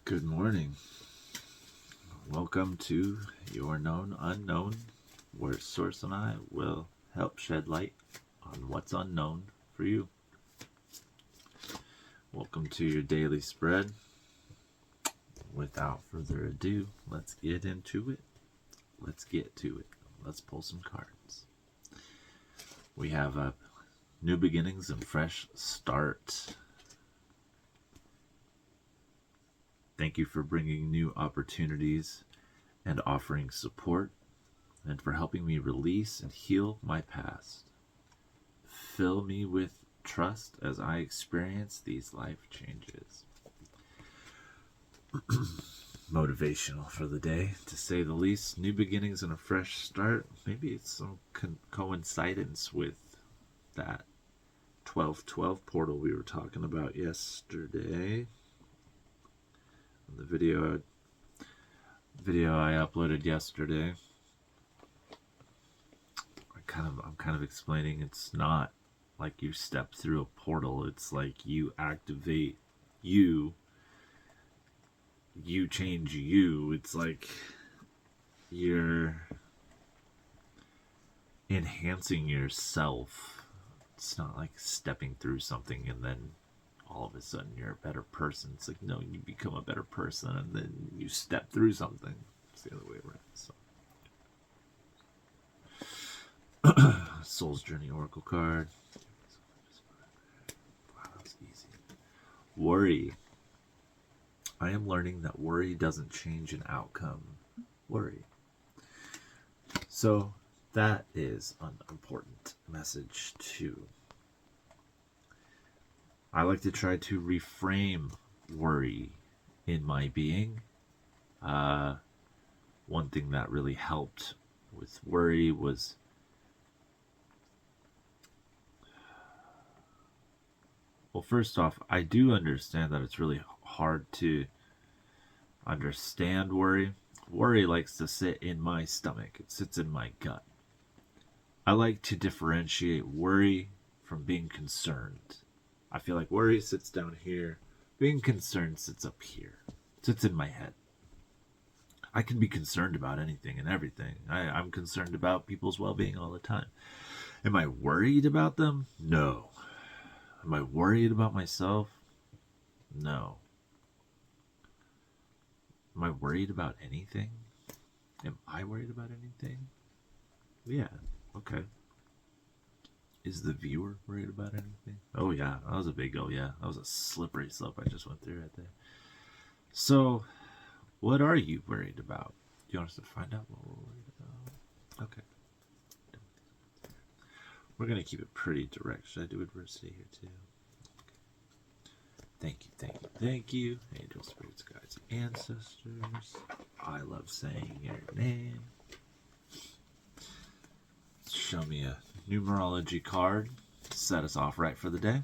Good morning. Welcome to Your Known Unknown, where Source and I will help shed light on what's unknown for you. Welcome to your daily spread. Without further ado, let's get into it. Let's get to it. Let's pull some cards. We have new beginnings and fresh start. Thank you for bringing new opportunities and offering support, and for helping me release and heal my past. Fill me with trust as I experience these life changes. Motivational for the day, to say the least. New beginnings and a fresh start. Maybe it's some coincidence with that 12/12 portal we were talking about yesterday. The video I uploaded yesterday. I'm kind of explaining it's not like you step through a portal. It's like you activate you change you. It's like you're enhancing yourself. It's not like stepping through something and then all of a sudden you're a better person. It's like, no, you become a better person and then you step through something. It's the other way around. So Soul's Journey Oracle card. Wow, that was easy. Worry. I am learning that worry doesn't change an outcome. Worry. So that is an important message too. I like to try to reframe worry in my being. One thing that really helped with worry was first off, I do understand that it's really hard to understand worry. Worry likes to sit in my stomach. It sits in my gut. I like to differentiate worry from being concerned. I feel like worry sits down here. Being concerned sits up here. Sits in my head. I can be concerned about anything and everything. I'm concerned about people's well-being all the time. Am I worried about them? No. Am I worried about myself? No. Am I worried about anything? Am I worried about anything? Yeah. Okay. Is the viewer worried about anything? Oh yeah, that was a big yeah. That was a slippery slope I just went through right there. So, what are you worried about? Do you want us to find out what we're worried about? Okay. We're going to keep it pretty direct. Should I do adversity here too? Okay. Thank you. Angels, spirits, guides, ancestors. I love saying your name. Show me a numerology card to set us off right for the day.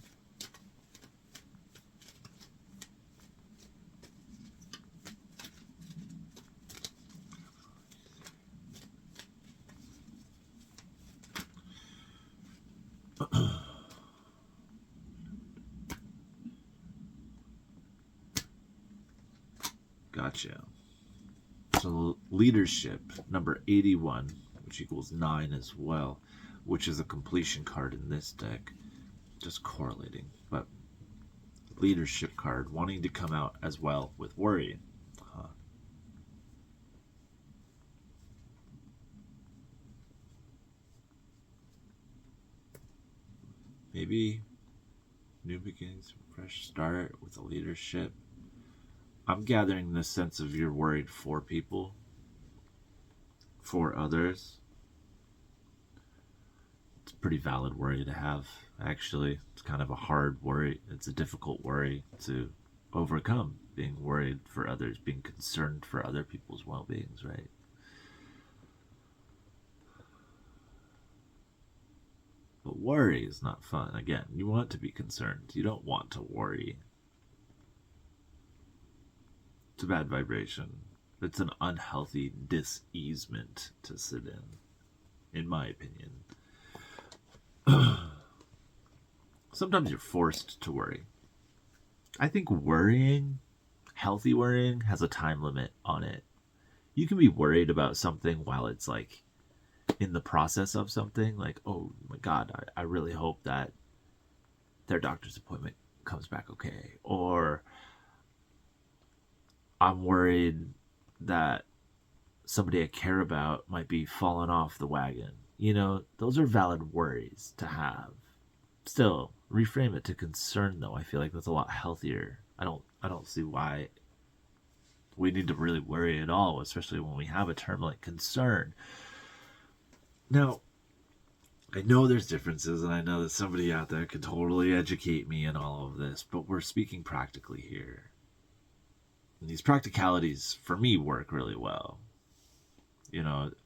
Gotcha. So leadership, number 81, which equals 9 as well, which is a completion card in this deck. Just correlating. But leadership card, wanting to come out as well with worry. Maybe new beginnings, fresh start with a leadership. I'm gathering this sense of you're worried for people, for others. It's a pretty valid worry to have, actually. It's kind of a hard worry. It's a difficult worry to overcome, being worried for others, being concerned for other people's well-beings, right? But worry is not fun. Again, you want to be concerned. You don't want to worry. It's a bad vibration. It's an unhealthy dis-easement to sit in my opinion. Sometimes you're forced to worry. I think worrying Healthy worrying has a time limit on it. You can be worried about something while it's like in the process of something, like, oh my god, I really hope that their doctor's appointment comes back okay, or I'm worried that somebody I care about might be falling off the wagon. Those are valid worries to have. Still, reframe it to concern though. I feel like that's a lot healthier. I don't see why we need to really worry at all, especially when we have a term like concern. Now, I know there's differences, and I know that somebody out there could totally educate me in all of this, but we're speaking practically here. And these practicalities, for me, work really well.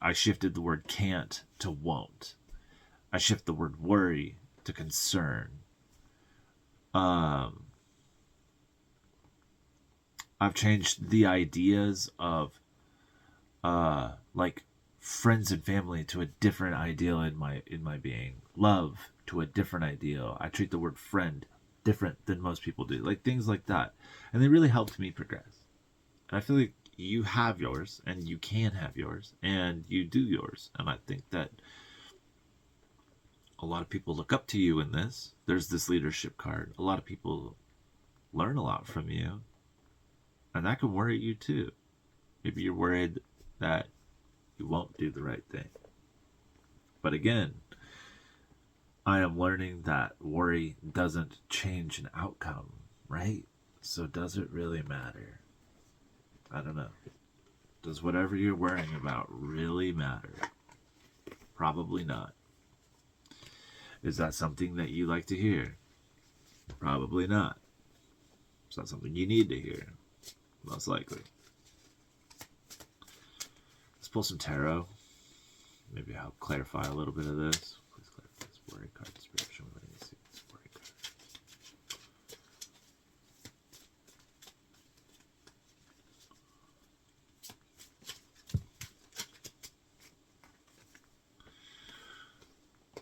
I shifted the word can't to won't. I shift the word worry to concern. I've changed the ideas of like friends and family to a different ideal in my being. Love to a different ideal. I treat the word friend different than most people do. Like things like that. And they really helped me progress. And I feel like you have yours, and you can have yours, and you do yours. And I think that a lot of people look up to you in this. There's this leadership card. A lot of people learn a lot from you. And that can worry you too. Maybe you're worried that you won't do the right thing. But again, I am learning that worry doesn't change an outcome, right? So does it really matter? I don't know. Does whatever you're worrying about really matter? Probably not. Is that something that you like to hear? Probably not. Is that something you need to hear? Most likely. Let's pull some tarot. Maybe help clarify a little bit of this. Please clarify this worry card. Spirit, show me what I need to see this worry card.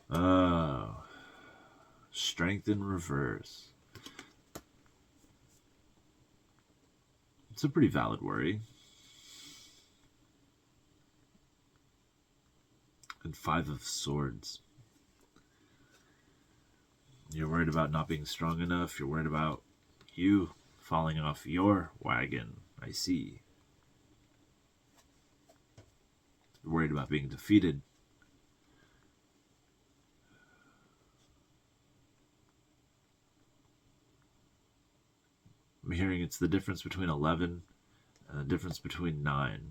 Oh, strength in reverse. It's a pretty valid worry. And 5 of Swords. You're worried about not being strong enough. You're worried about you falling off your wagon. I see. You're worried about being defeated. I'm hearing it's the difference between 11 and the difference between 9.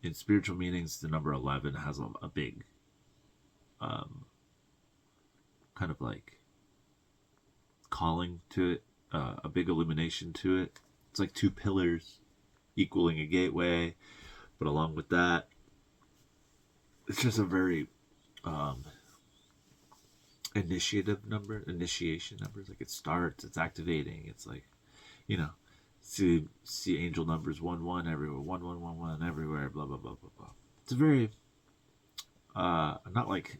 In spiritual meanings, the number 11 has a big, kind of like calling to it, a big illumination to it. It's like 2 pillars equaling a gateway, but along with that, it's just a very initiation number. Like it starts, it's activating. It's like, see angel numbers 1 1 everywhere, 1 1 1 1 everywhere, blah blah blah blah blah. It's a very not like,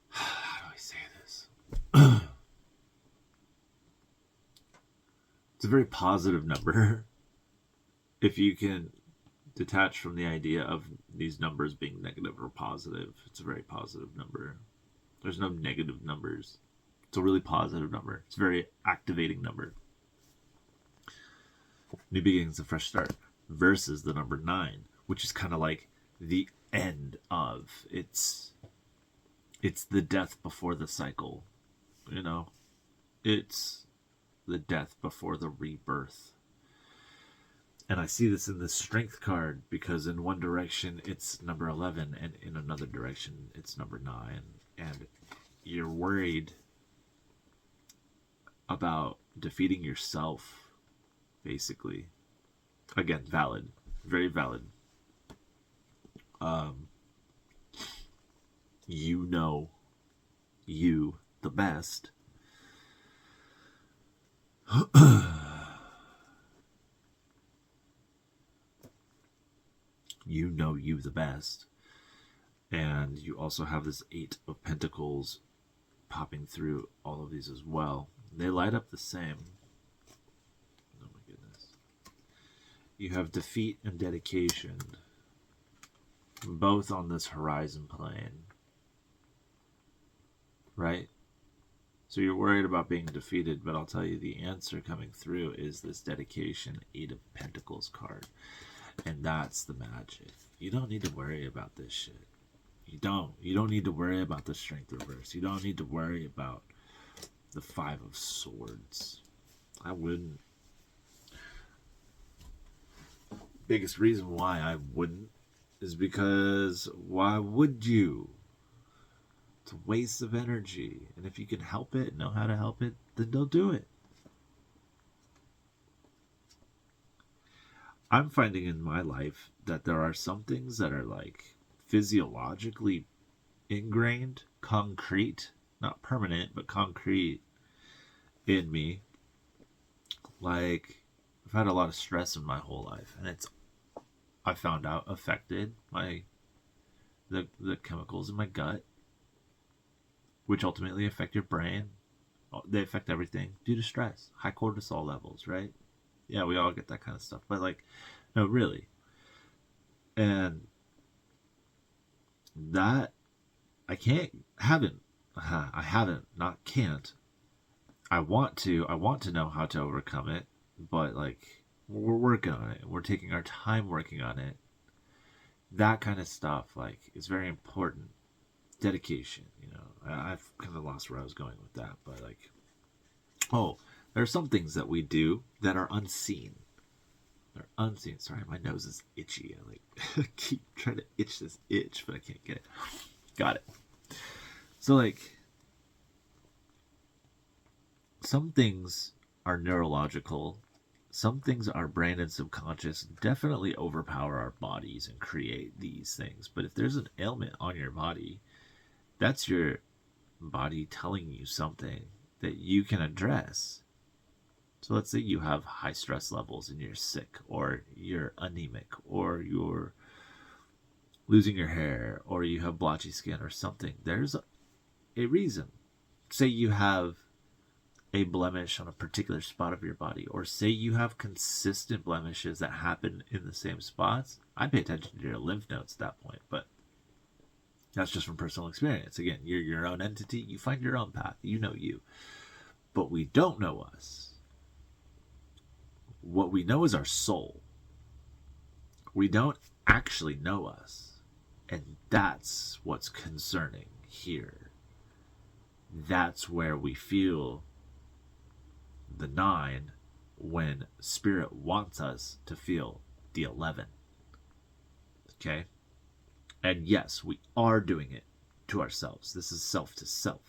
how do I say this? It's a very positive number. If you can detach from the idea of these numbers being negative or positive, it's a very positive number. There's no negative numbers. It's a really positive number. It's a very activating number. New beginnings, a fresh start, versus the number 9, which is kind of like the end of. It's the death before the cycle. It's the death before the rebirth. And I see this in the strength card, because in one direction it's number 11, and in another direction it's number 9. And you're worried about defeating yourself, basically. Again, valid. Very valid. You the best. You the best. And you also have this 8 of Pentacles popping through all of these as well. They light up the same. Oh my goodness. You have defeat and dedication, both on this horizon plane, right? So you're worried about being defeated, but I'll tell you the answer coming through is this dedication 8 of Pentacles card. And that's the magic. You don't need to worry about this shit. You don't. You don't need to worry about the Strength reverse. You don't need to worry about the 5 of Swords. I wouldn't. Biggest reason why I wouldn't is because why would you? It's a waste of energy. And if you can help it, know how to help it, then don't do it. I'm finding in my life that there are some things that are like physiologically ingrained, concrete, not permanent, but concrete in me. Like, I've had a lot of stress in my whole life, and I found out, affected the chemicals in my gut, which ultimately affect your brain. They affect everything due to stress, high cortisol levels, right? Yeah, we all get that kind of stuff, but like, no, really. And that I haven't, not can't. I want to know how to overcome it, but like, we're working on it. We're taking our time working on it. That kind of stuff, like, is very important. Dedication, I've kind of lost where I was going with that, but like, there are some things that we do that are unseen. They're unseen. Sorry, my nose is itchy. I like keep trying to itch this itch, but I can't get it. Got it. So like, some things are neurological. Some things are brain and subconscious, definitely overpower our bodies and create these things. But if there's an ailment on your body, that's your body telling you something that you can address. So let's say you have high stress levels and you're sick, or you're anemic, or you're losing your hair, or you have blotchy skin or something. There's a reason. Say you have a blemish on a particular spot of your body, or say you have consistent blemishes that happen in the same spots. I pay attention to your lymph nodes at that point, but that's just from personal experience. Again, you're your own entity. You find your own path. You know you. But we don't know us. What we know is our soul. We don't actually know us. And that's what's concerning here. That's where we feel the 9 when spirit wants us to feel the 11. Okay? And yes, we are doing it to ourselves. This is self to self.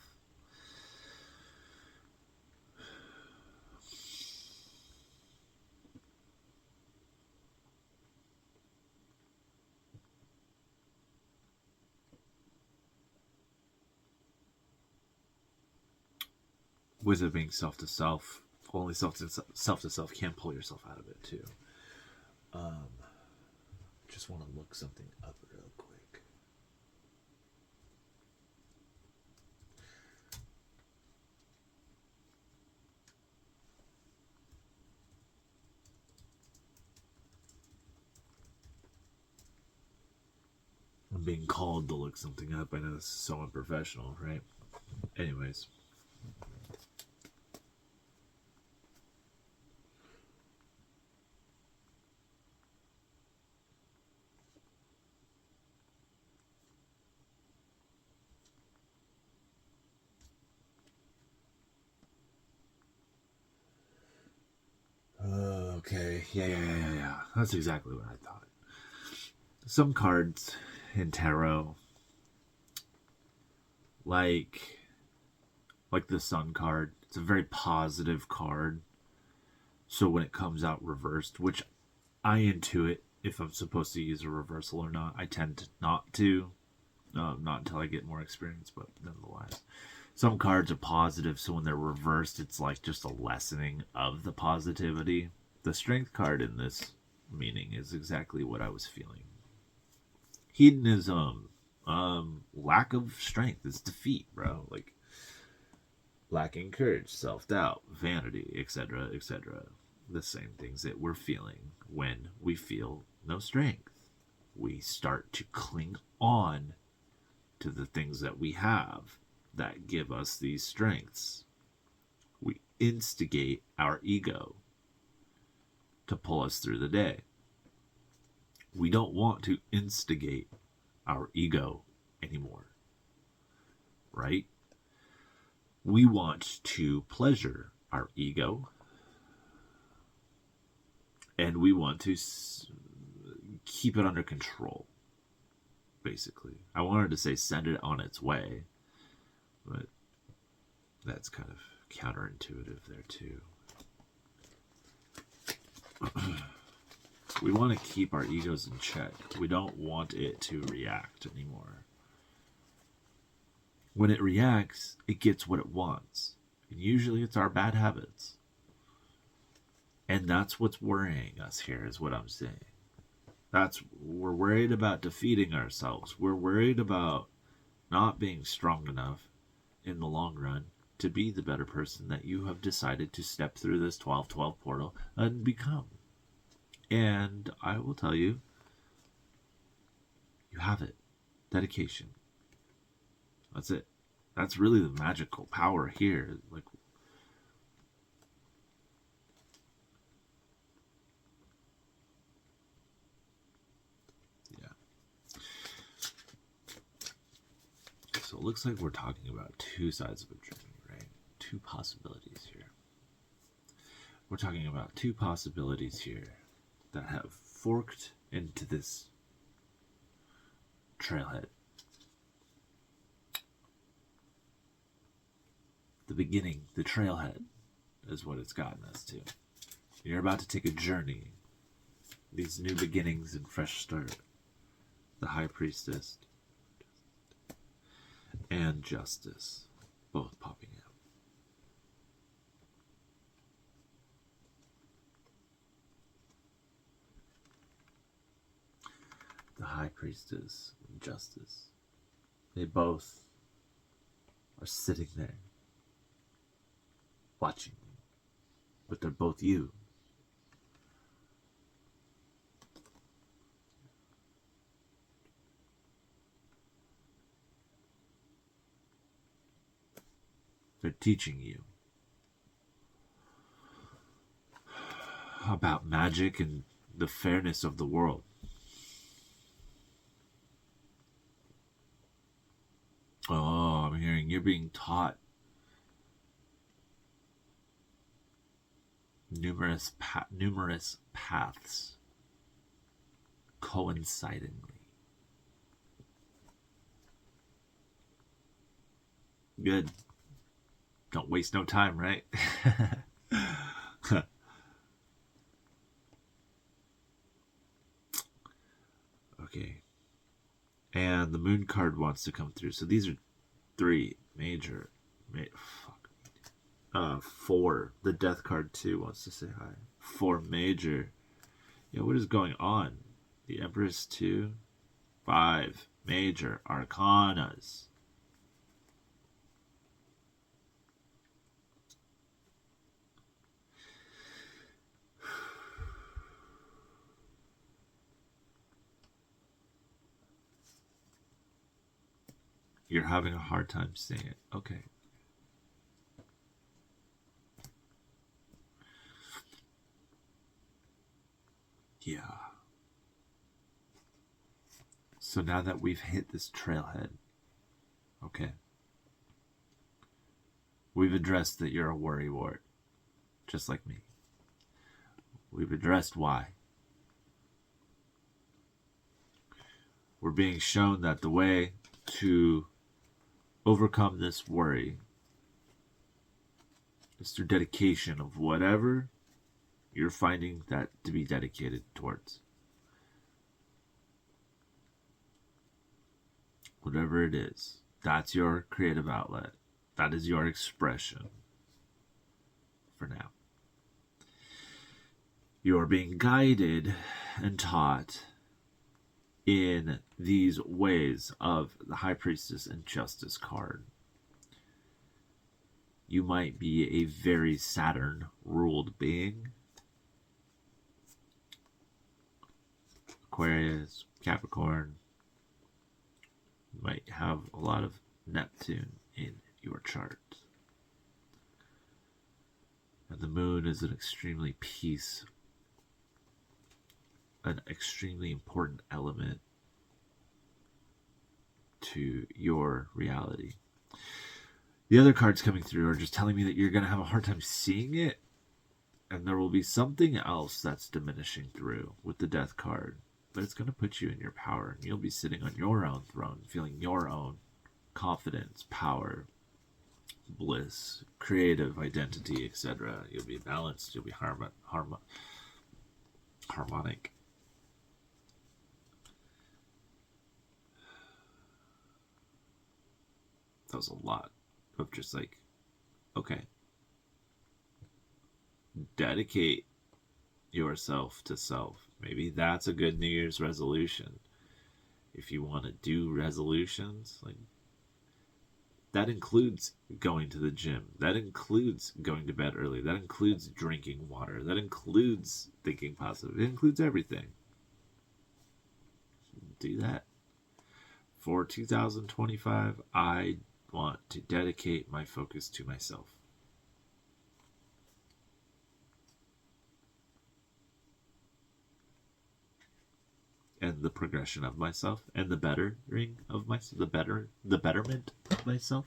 With it being self to self, only self to self can pull yourself out of it too. Just want to look something up real quick. I'm being called to look something up. I know this is so unprofessional, right? Anyways. Okay, yeah. That's exactly what I thought. Some cards in tarot, like the Sun card, it's a very positive card. So when it comes out reversed, which I intuit if I'm supposed to use a reversal or not, I tend to not to. Not until I get more experience, but nonetheless. Some cards are positive, so when they're reversed, it's like just a lessening of the positivity. The Strength card in this meaning is exactly what I was feeling. Hedonism, lack of strength is defeat, bro. Like, lacking courage, self-doubt, vanity, etc., etc. The same things that we're feeling when we feel no strength. We start to cling on to the things that we have that give us these strengths. We instigate our ego to pull us through the day. We don't want to instigate our ego anymore, right? We want to pleasure our ego, and we want to keep it under control, basically. I wanted to say send it on its way, but that's kind of counterintuitive there too. We want to keep our egos in check. We don't want it to react anymore. When it reacts, it gets what it wants. And usually it's our bad habits. And that's what's worrying us here, is what I'm saying. We're worried about defeating ourselves. We're worried about not being strong enough in the long run to be the better person that you have decided to step through this 12-12 portal and become. And I will tell you, you have it. Dedication. That's it. That's really the magical power here. Like, yeah. So it looks like we're talking about two sides of a journey, right? Two possibilities here. We're talking about two possibilities here that have forked into this trailhead. The beginning, the trailhead, is what it's gotten us to. You're about to take a journey. These new beginnings and fresh start. The High Priestess and Justice, both popping out. The High Priestess and Justice. They both are sitting there watching you, but they're both you. They're teaching you about magic and the fairness of the world. Oh, I'm hearing you're being taught numerous paths coincidingly. Good. Don't waste no time, right? Okay. And the moon card wants to come through. So these are three major. Four. The death card too wants to say hi. Four major. Yeah, what is going on? The Empress 2. 5 major arcanas. You're having a hard time saying it. Okay. Yeah. So now that we've hit this trailhead, okay, we've addressed that you're a worrywart, just like me. We've addressed why. We're being shown that the way to overcome this worry is through dedication of whatever you're finding that to be dedicated towards. Whatever it is, that's your creative outlet. That is your expression for now. You are being guided and taught in these ways of the High Priestess and Justice card. You might be a very Saturn ruled being. Aquarius, Capricorn. You might have a lot of Neptune in your chart. And the moon is an extremely important element to your reality. The other cards coming through are just telling me that you're going to have a hard time seeing it, and there will be something else that's diminishing through with the Death card. But it's going to put you in your power, and you'll be sitting on your own throne, feeling your own confidence, power, bliss, creative identity, etc. You'll be balanced. You'll be harmonic. That was a lot of just like, okay, dedicate yourself to self. Maybe that's a good New Year's resolution. If you want to do resolutions, like that includes going to the gym. That includes going to bed early. That includes drinking water. That includes thinking positive. It includes everything. Do that. For 2025, I want to dedicate my focus to myself. And the progression of myself and the bettering of myself, the betterment of myself.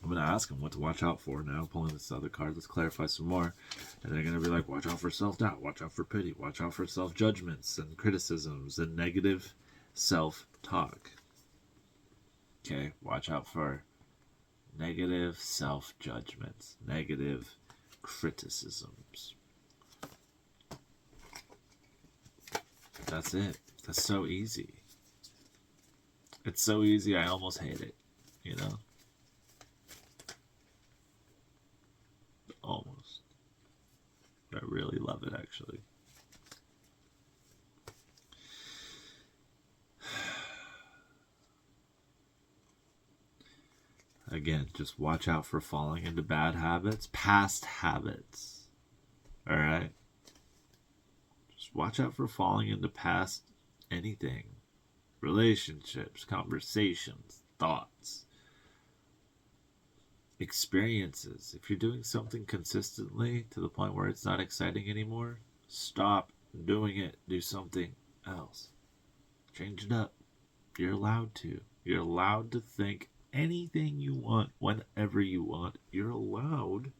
I'm going to ask them what to watch out for now. Pulling this other card, let's clarify some more. And they're going to be like, watch out for self-doubt, watch out for pity, watch out for self-judgments and criticisms and negative self-talk. Okay, watch out for negative self-judgments, negative criticisms. That's it. That's so easy. It's so easy, I almost hate it, you know? Almost. I really love it, actually. Again, just watch out for falling into bad habits, past habits. All right? Just watch out for falling into past anything. Relationships, conversations, thoughts, experiences. If you're doing something consistently to the point where it's not exciting anymore, stop doing it. Do something else. Change it up. You're allowed to. You're allowed to think anything you want, whenever you want. You're allowed,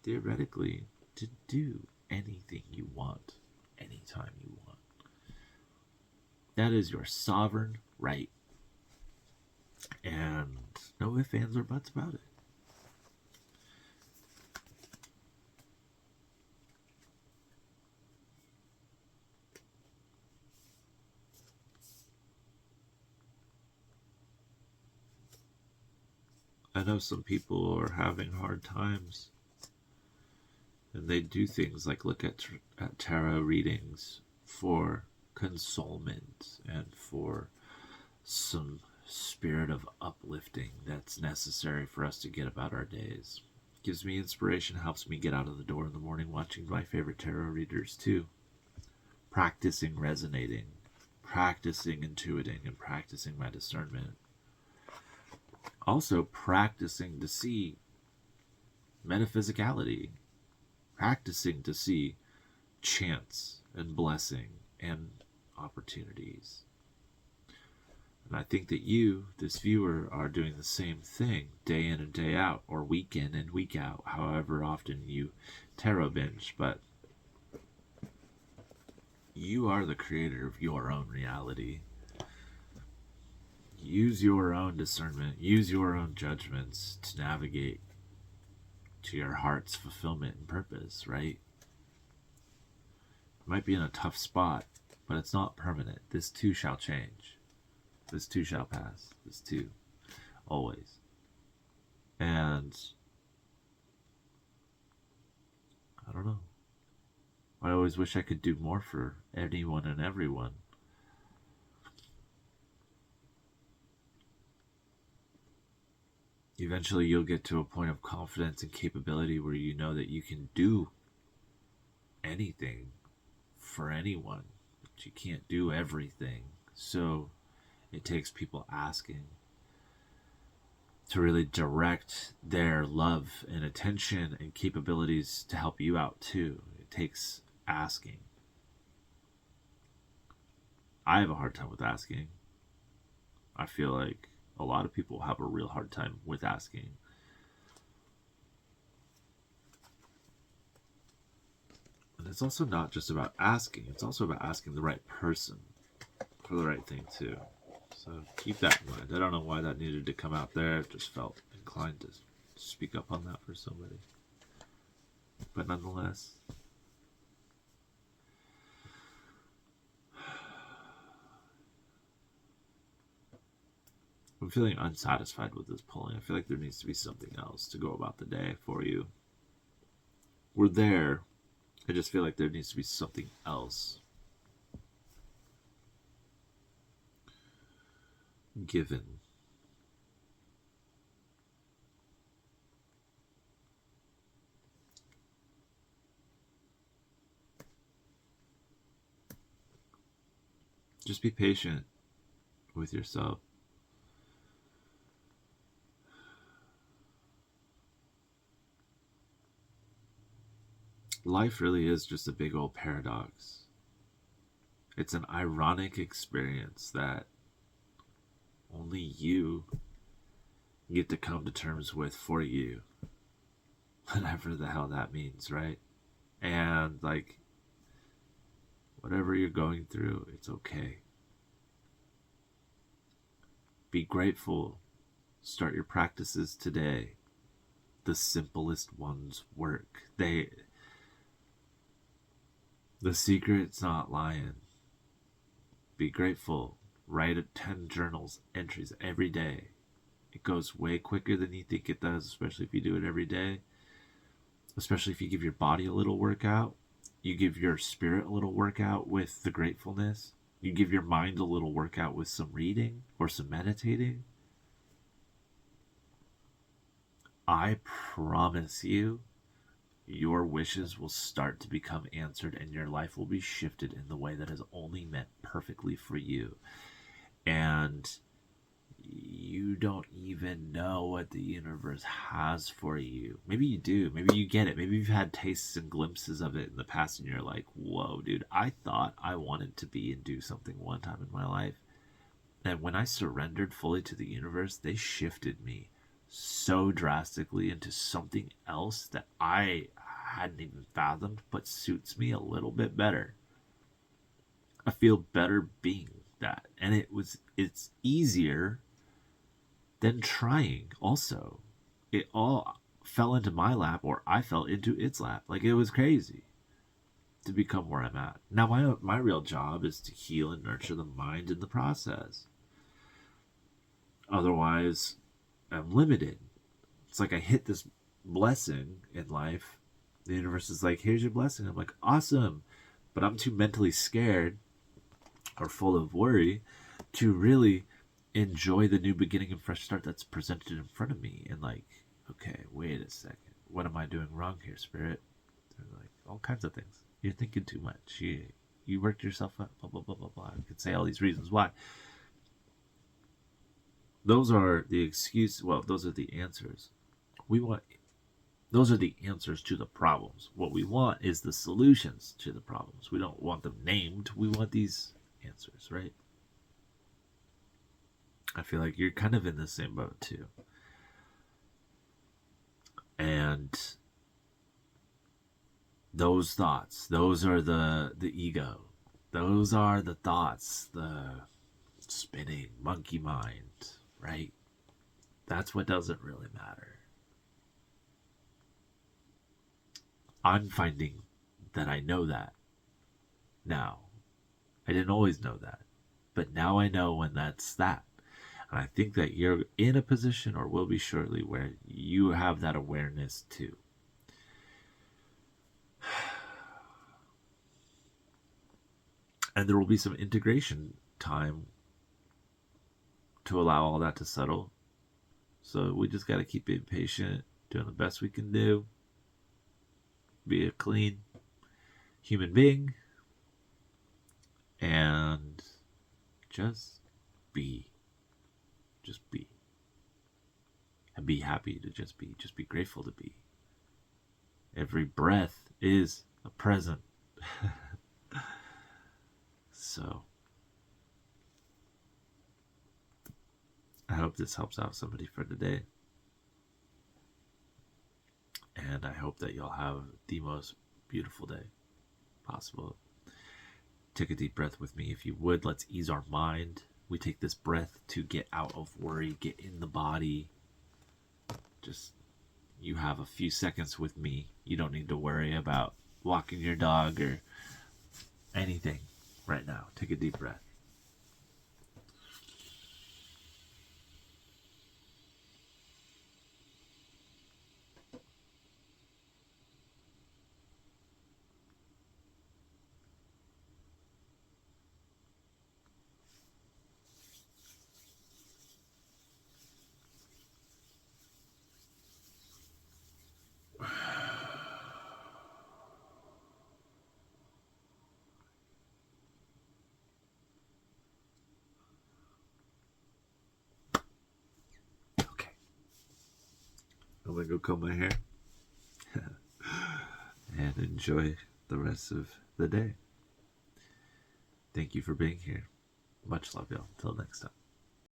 theoretically, to do anything you want, anytime you want. That is your sovereign right. And no ifs, ands, or buts about it. I know some people are having hard times, and they do things like look at tarot readings for consolement and for some spirit of uplifting that's necessary for us to get about our days. Gives me inspiration, helps me get out of the door in the morning watching my favorite tarot readers too. Practicing resonating, practicing intuiting, and practicing my discernment. Also practicing to see metaphysicality, practicing to see chance and blessing and opportunities. And I think that you, this viewer, are doing the same thing day in and day out, or week in and week out, however often you tarot binge. But you are the creator of your own reality. Use your own discernment, use your own judgments to navigate to your heart's fulfillment and purpose, right? You might be in a tough spot, but it's not permanent. This too shall change. This too shall pass. This too, always. And I don't know. I always wish I could do more for anyone and everyone. Eventually, you'll get to a point of confidence and capability where you know that you can do anything for anyone, but you can't do everything. So it takes people asking to really direct their love and attention and capabilities to help you out too. It takes asking. I have a hard time with asking. I feel like a lot of people have a real hard time with asking. And it's also not just about asking, it's also about asking the right person for the right thing too. So keep that in mind. I don't know why that needed to come out there. I just felt inclined to speak up on that for somebody. But nonetheless, I'm feeling unsatisfied with this polling. I feel like there needs to be something else to go about the day for you. We're there. I just feel like there needs to be something else given. Just be patient with yourself. Life really is just a big old paradox. It's an ironic experience that only you get to come to terms with for you. Whatever the hell that means, right? And like, whatever you're going through, it's okay. Be grateful. Start your practices today. The simplest ones work. The secret's not lying. Be grateful. Write 10 journals entries every day. It goes way quicker than you think it does, especially if you do it every day. Especially if you give your body a little workout. You give your spirit a little workout with the gratefulness. You give your mind a little workout with some reading or some meditating. I promise you, your wishes will start to become answered and your life will be shifted in the way that is only meant perfectly for you. And you don't even know what the universe has for you. Maybe you do. Maybe you get it. Maybe you've had tastes and glimpses of it in the past and you're like, whoa, dude, I thought I wanted to be and do something one time in my life. And when I surrendered fully to the universe, they shifted me so drastically into something else that I hadn't even fathomed, but suits me a little bit better. I feel better being that. And it's easier than trying also. It all fell into my lap or I fell into its lap. Like, it was crazy to become where I'm at. Now my real job is to heal and nurture the mind in the process. Otherwise, I'm limited. It's like I hit this blessing in life. The universe is like, here's your blessing. I'm like, awesome. But I'm too mentally scared or full of worry to really enjoy the new beginning and fresh start that's presented in front of me. And like, okay, wait a second. What am I doing wrong here, Spirit? They're like, all kinds of things. You're thinking too much. You worked yourself up, blah, blah, blah, blah, blah. I could say all these reasons why. Those are the excuse. Well, those are the answers. Those are the answers to the problems. What we want is the solutions to the problems. We don't want them named. We want these answers, right? I feel like you're kind of in the same boat too. And those thoughts, those are the ego. Those are the thoughts, the spinning monkey mind, right? That's what doesn't really matter. I'm finding that I know that now. I didn't always know that, but now I know when that's that. And I think that you're in a position, or will be shortly, where you have that awareness too. And there will be some integration time to allow all that to settle. So we just got to keep being patient, doing the best we can do, be a clean human being, and just be. Just be. And be happy to just be. Just be grateful to be. Every breath is a present. So, I hope this helps out somebody for today. And I hope that you'll have the most beautiful day possible. Take a deep breath with me if you would. Let's ease our mind. We take this breath to get out of worry, get in the body. Just, you have a few seconds with me. You don't need to worry about walking your dog or anything right now. Take a deep breath. Okay. I'm going to go comb my hair and enjoy the rest of the day. Thank you for being here. Much love, y'all. Till next time.